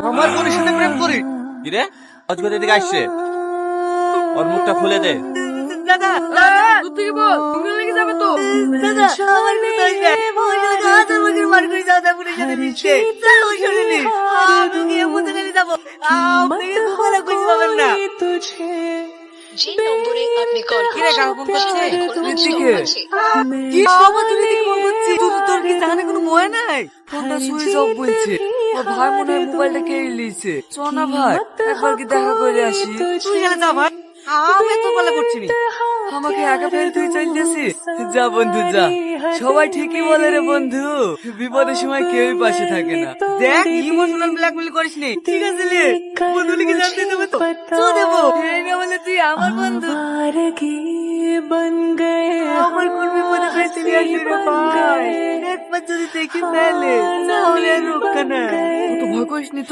আমার বোনের সাথে প্রেম করি? কি রে, অজগর এদিকে আসছে, ওর মুখটা খুলে দে। দাদা দূর থেকে বল, তুমি লেগে যাবে তো। দাদা আমার কোনো দোষ নেই, ওই ছেলেকে হাজার বছর মার করে দাদা বোনের সাথে মিশছে, তাও শুনিনি। আমি গিয়ে বুঝে গেলে যাবো, আপনি দুবেলা খুঁজে পাবেন না। যে নম্বরে আপনি কল কিরে কাকু ফোন করছে? ঋতিকে। কি আবার তুই ঋতিকে ফোন করছিস? তোর কি জানে কোনো ভয় নাই? ফোনটা সুইচ অফ বলছে। ওর ভাই মনে হয় মোবাইলটা কেড়ে নিয়েছে। চ না ভাই, একবার কি দেখা করে আসি। তুই গেলে যা ভাই, আমি তো বলে করছি নি। আমাকে একা ফেলে তুই চলে যাচ্ছিস? যা বন্ধু যা, সবাই ঠিকই বলে রে বন্ধু, বিপদের সময় কেউই পাশে থাকে না। দেখ ইমোশনাল ব্ল্যাকমেল করিস নি, ঠিক আছে রে? বন্ধুলিকে জানতে দেবে তো চো দেবো। এই না বলে তুই আমার বন্ধু, আমার কোন বিপদে ফেসে আসলি রে ভাই। একবার যদি দেখি ফেলে তাহলে আর রক্ষা নাই। তো ভয় করিস নি তো।